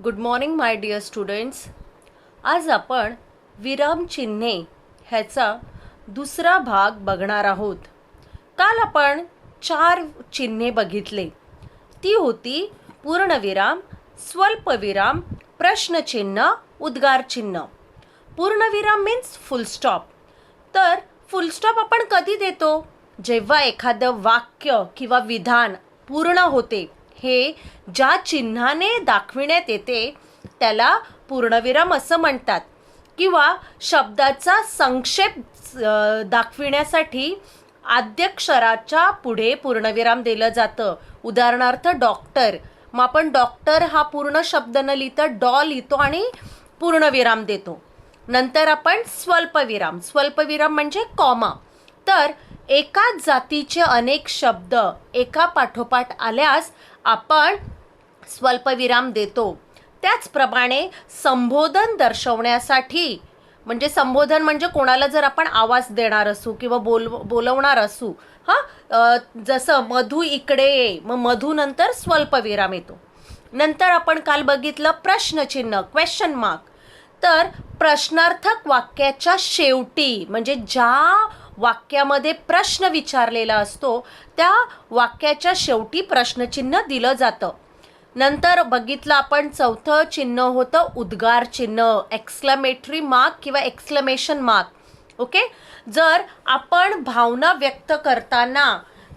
Good morning my dear students. आज आपण विरामचिन्हे ह्याचा दुसरा भाग बघणार आहोत. काल आपण 4 चिन्हे बघितले. ती होती पूर्णविराम, स्वल्पविराम, प्रश्नचिन्ह, उद्गारचिन्ह. पूर्णविराम मीन्स फुल स्टॉप. तर फुल स्टॉप आपण कधी देतो? जेव्हा एखादं वाक्य किंवा विधान पूर्ण होते. हे ज्या चिन्हाने दाखविण्यात येते त्याला पूर्णविराम असं म्हणतात. किंवा शब्दाचा संक्षेप दाखविण्यासाठी आद्याक्षराच्या पुढे पूर्णविराम दिलं जातं. उदाहरणार्थ डॉक्टर. मग आपण डॉक्टर हा पूर्ण शब्द न लिहिता डॉ लिहितो आणि पूर्णविराम देतो. नंतर आपण स्वल्पविराम. स्वल्पविराम म्हणजे कॉमा. तर एकाच जातीचे अनेक शब्द एका पाठोपाठ आल्यास आपण स्वल्पविराम देतो. त्याचप्रमाणे संबोधन दर्शवण्यासाठी, म्हणजे संबोधन म्हणजे कोणाला जर आपण आवाज देणार असू किंवा बोलवणार असू, जसं मधू इकडे ये, मग मधू नंतर स्वल्पविराम येतो. नंतर आपण काल बघितलं प्रश्नचिन्ह, क्वेश्चन मार्क. तर प्रश्नार्थक वाक्याच्या शेवटी, म्हणजे ज्या वाक्यामध्ये प्रश्न विचारलेला असतो त्या वाक्याच्या शेवटी प्रश्नचिन्ह दिलं जातं. नंतर बघितलं आपण चौथं चिन्ह होतं उद्गार चिन्ह, एक्सक्लेमेटरी मार्क किंवा एक्सक्लेमेशन मार्क. ओके. जर आपण भावना व्यक्त करताना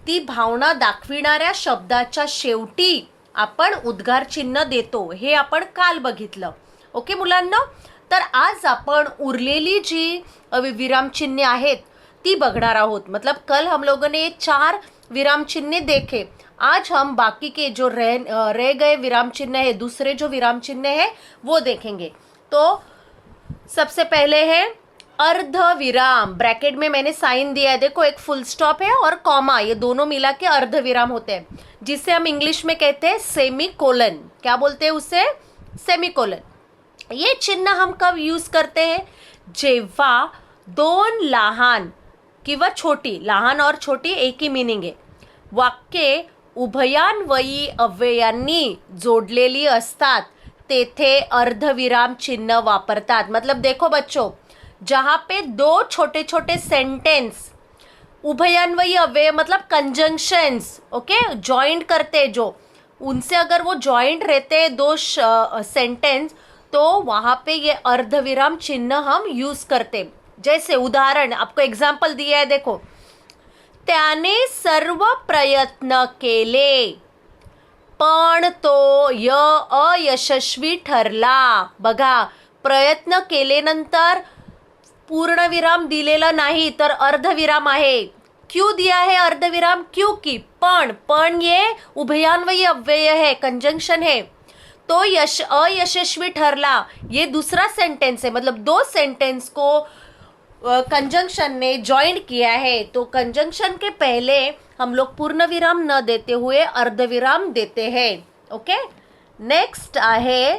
ती भावना दाखविणाऱ्या शब्दाच्या शेवटी आपण उद्गार चिन्ह देतो. हे आपण काल बघितलं. ओके मुलांना. तर आज आपण उरलेली जी विराम चिन्हे आहेत ती बघणार आहोत. मतलब कल हम लोगों ने 4 विराम चिन्ह देखे. आज हम बाकी के जो रह गए विराम चिन्ह है, दूसरे जो विराम चिन्ह है वो देखेंगे. तो सबसे पहले है अर्ध विराम. ब्रैकेट में मैंने साइन दिया है, देखो एक फुल स्टॉप है और कॉमा, ये दोनों मिला के अर्ध विराम होते हैं, जिसे हम इंग्लिश में कहते हैं सेमी कोलन. क्या बोलते हैं उसे? Semi colon. ये चिन्ह हम कब यूज करते हैं? जेव्हा दोन लहान किंवा छोटी, लहान और छोटी एक ही मीनिंग आहे, वाक्ये उभयान्वयी अव्ययांनी जोडलेली असतात तेथे अर्धविराम चिन्ह वापरतात. मतलब देखो बच्चों, जहाँ पे 2 छोटे छोटे सेंटेंस, उभयान्वयी अव्यय मतलब कंजंक्शंस, ओके, जॉइंट करते जो, उनसे अगर वो जॉइंट रहते 2 सेंटेंस, तो वहाँ पे ये अर्धविराम चिन्ह हम यूज करते. जैसे उदाहरण आपको एग्जाम्पल दिया है, देखो. त्याने सर्व प्रयत्न केले पण तो अयशस्वी ठरला. बघा, प्रयत्न केलेनंतर पूर्णविराम दिलेला नाही तर अर्धविराम आहे. क्यों दिया है अर्धविराम? क्योंकि पण ये उभयान्वयी अव्यय है, कंजंक्शन है. तो अयशस्वी ठरला, ये दूसरा सेंटेंस है. मतलब 2 सेंटेंस को कंजंक्शन ने ज्वाइंट किया है. तो कंजंक्शन के पहले हम लोग पूर्णविराम न देते हुए अर्धविराम देते हैं. ओके. नेक्स्ट आहे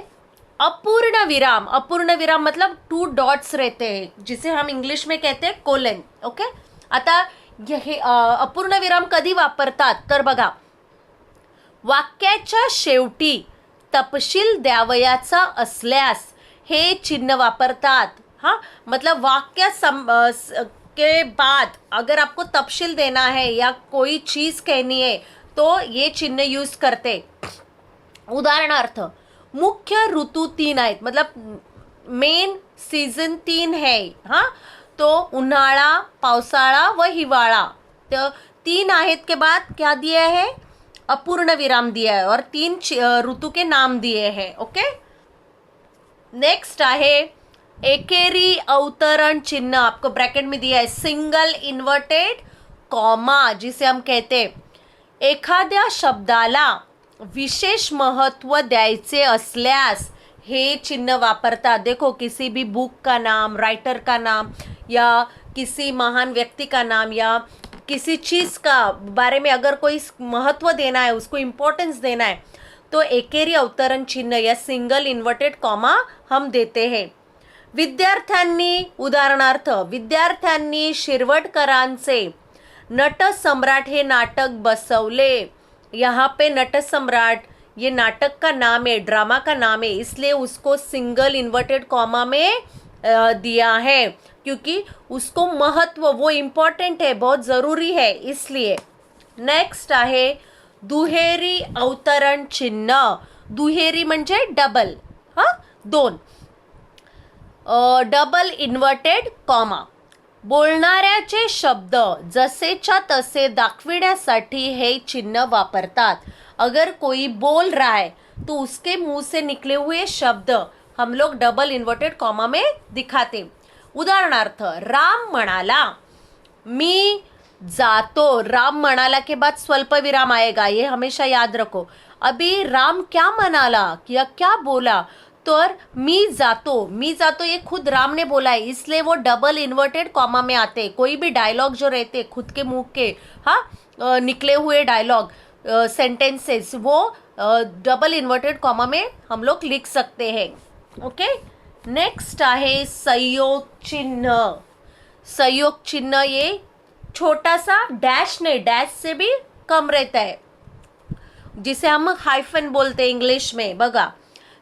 अपूर्ण विराम. अपूर्ण विराम मतलब 2 डॉट्स रहते हैं, जिसे हम इंग्लिश में कहते हैं कोलन. ओके. आता हे अपूर्ण विराम कधी वापरतात तर बघा, वाक्याच्या शेवटी तपशील द्यावयाचा असल्यास हे चिन्ह वापरतात. मतलब वाक्य के बाद अगर आपको तपशील देना है या कोई चीज़ कहनी है तो ये चिन्ह यूज करते. उदाहरणार्थ, मुख्य ऋतू 3 आहेत, मतलब मेन सीजन 3 है. तो उन्हाळा, पावसाळा व हिवाळा. तो 3 आहेत के बाद क्या दिया है? अपूर्ण विराम दिया है और 3 ऋतु के नाम दिए हैं. ओके. नेक्स्ट आहे एकेरी अवतरण चिन्ह. आपको ब्रैकेट में दिया है सिंगल इन्वर्टेड कॉमा, जिसे हम कहते हैं एखाद्या शब्दाला विशेष महत्व द्यायचे असल्यास हे चिन्ह वापरतात. देखो, किसी भी बुक का नाम, राइटर का नाम या किसी महान व्यक्ति का नाम या किसी चीज़ का बारे में अगर कोई महत्व देना है, उसको इम्पोर्टेंस देना है, तो एकेरी अवतरण चिन्ह या सिंगल इन्वर्टेड कॉमा हम देते हैं. विद्यार्थ्यांनी, उदाहरणार्थ, विद्यार्थ्यांनी शिरवटकरांचे नटसम्राट हे नाटक बसवले. यहाँ पे नटसम्राट ये नाटक का नाम है, ड्रामा का नाम है, इसलिए उसको सिंगल इन्वर्टेड कॉमा में दिया है, क्योंकि उसको महत्व, वो इम्पॉर्टंट है, बहुत ज़रूरी है इसलिए. नेक्स्ट आहे दुहेरी अवतरण चिन्ह. दुहेरी म्हणजे डबल, हां, दोन. Double inverted comma. बोलणाऱ्याचे शब्द जसेच्या तसे दाखविण्यासाठी हे चिन्ह वापरतात. अगर कोई बोल रहा है तो उसके मुंह से निकले हुए शब्द हम लोग डबल इन्वर्टेड कॉमा में दिखाते. उदाहरणार्थ, राम म्हणाला, मी जातो. राम म्हणाला के बाद स्वल्पविराम आएगा, ये हमेशा याद रखो. अभी राम क्या म्हणाला या क्या बोला, तर मी जातो ये खुद राम ने बोला है, इसलिए वो डबल इन्वर्टेड कॉमा में आते. कोई भी डायलॉग जो रहते खुद के मुंह के, हाँ, निकले हुए डायलॉग, सेंटेंसेस, वो डबल इन्वर्टेड कॉमा में हम लोग लिख सकते हैं. ओके. नेक्स्ट आहे संयोग चिन्ह. संयोग चिन्ह ये छोटा सा डैश नहीं, डैश से भी कम रहता है, जिसे हम हाइफन बोलते हैं इंग्लिश में. बघा,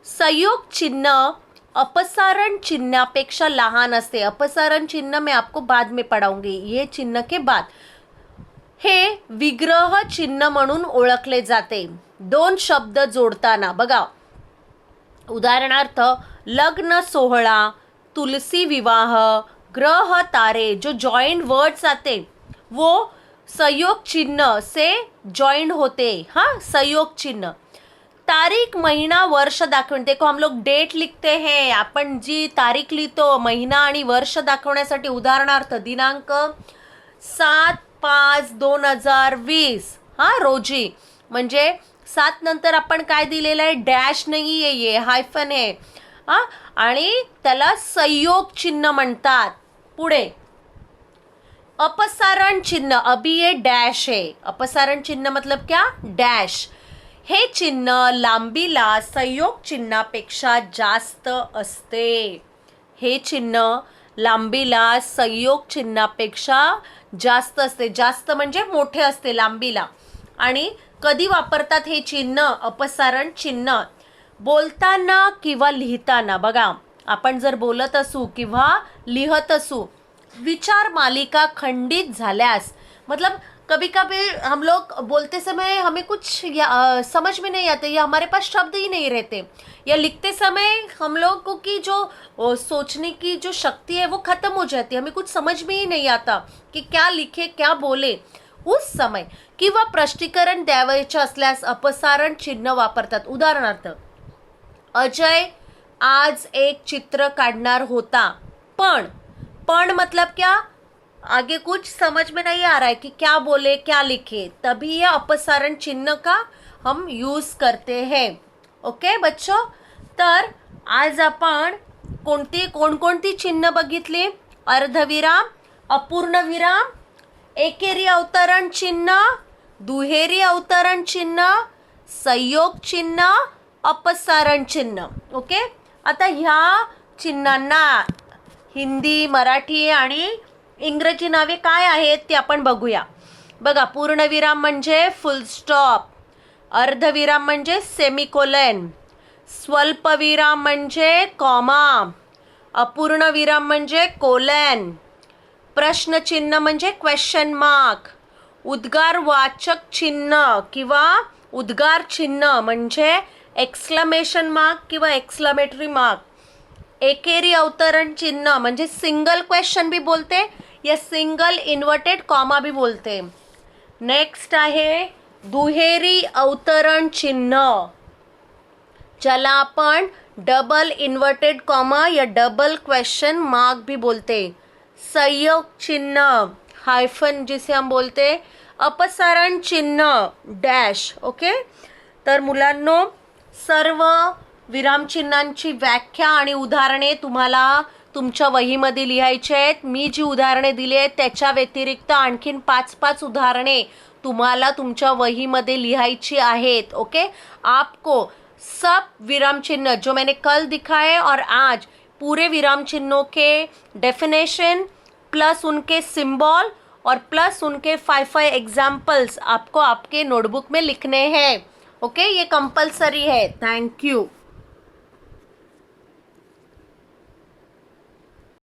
संयोग चिन्ह अपसारण चिन्हापेक्षा लहान असते. अपसारण चिन्ह मैं आपको बाद में पढ़ाऊंगी, ये चिन्ह के बाद. हे विग्रह चिन्ह म्हणून ओळखले जाते दोन शब्द जोडताना. बघा, उदाहरणार्थ, लग्न सोहळा, तुलसी विवाह, ग्रह तारे, जो जॉइंट वर्ड्स आते वो संयोग चिन्ह से जॉइंट होते. हाँ, संयोग चिन्ह. तारीख, महीना, वर्ष दाखवणे. देखो, हम लोग डेट लिखते हैं, आपण जी तारीख लिहितो महिना आणि वर्ष दाखवण्यासाठी. उदाहरणार्थ, दिनांक 7/5/2020, हां, रोजी. म्हणजे 7 नंतर आपण काय दिलेलं आहे, डॅश नाही आहे, ये हायफन आहे, हां, आणि त्याला संयोग चिन्ह म्हणतात. पुढे अपसारण चिन्ह. अभी ये डॅश है. अपसारण चिन्ह मतलब क्या, डॅश. हे चिन्ह लांबीला संयोग चिन्हापेक्षा जास्त असते. हे चिन्ह लांबीला संयोग चिन्हापेक्षा जास्त असते. जास्त म्हणजे मोठे असते लांबीला. आणि कधी वापरतात हे चिन्ह, अपसारण चिन्ह, बोलताना किंवा लिहिताना. बघा, आपण जर बोलत असू किंवा लिहत असू, विचार मालिका खंडित झाल्यास, मतलब कभी कभी हम लोग बोलते समय हमें कुछ समझ में नहीं आते, या हमारे पास शब्द ही नहीं रहते, या लिखते समय हम लोग की जो सोचने की जो शक्ति है वो खत्म हो जाती है, हमें कुछ समझ में ही नहीं आता कि क्या लिखे क्या बोले. उस समय किंवा प्रष्टीकरण द्यावयाचे असल्यास अपसारण चिन्ह वापरतात. उदाहरणार्थ, अजय आज एक चित्र काढणार होता, पण मतलब क्या, आगे कुछ समझ में नहीं आ रहा है कि क्या बोले क्या लिखे, तभी यह अपसारण चिन्ह का हम यूज करते हैं. ओके बच्चों. तर आज आपण कोणकोणती चिन्ह बघितली, अर्धविराम, अपूर्ण विराम, एकेरी अवतरण चिन्ह, दुहेरी अवतरण चिन्ह, संयोग चिन्ह, अपसारण चिन्ह. ओके. आता ह्या चिन्हांना हिंदी, मराठी आणि इंग्रजी नावे काय आहेत ते आपण बघूया. बघा, पूर्णविराम म्हणजे फुल स्टॉप, अर्धविराम म्हणजे सेमिकोलन, स्वल्पविराम म्हणजे कॉमा, अपूर्णविराम म्हणजे कोलन, प्रश्नचिन्ह म्हणजे क्वेश्चन मार्क, उद्गारवाचक चिन्ह किंवा उद्गार चिन्ह म्हणजे एक्सक्लेमेशन मार्क किंवा एक्सक्लेमेटरी मार्क, एकेरी अवतरण चिन्ह म्हणजे सिंगल क्वेश्चन भी बोलते या सिंगल इन्वर्टेड कॉमा भी बोलते. नेक्स्ट आहे दुहेरी अवतरण चिन्ह, ज्याला आपण डबल इन्वर्टेड कॉमा या डबल क्वेश्चन मार्क भी बोलते. संयोग चिन्ह, हायफन जिसे हम बोलते, अपसारण चिन्ह, डॅश. ओके. तर मुलांनो, सर्व विरामचिन्हांची व्याख्या आणि उदाहरणे तुम्हाला तुमच्या वहीमध्ये लिहायचे आहेत. मी जी उदाहरणे दिली आहेत त्याच्या व्यतिरिक्त आणखीन 5-5 उदाहरणे तुम्हाला तुमच्या वहीमध्ये लिहायची आहेत. ओके. आपको सब विराम चिन्ह जो मैंने कल दिखाए और आज पूरे विराम चिन्हों के डेफिनेशन प्लस उनके सिंबल और प्लस उनके 5 एग्जाम्पल्स आपको आपके नोटबुक में लिखने हैं. ओके, ये कंपलसरी है. Thank you.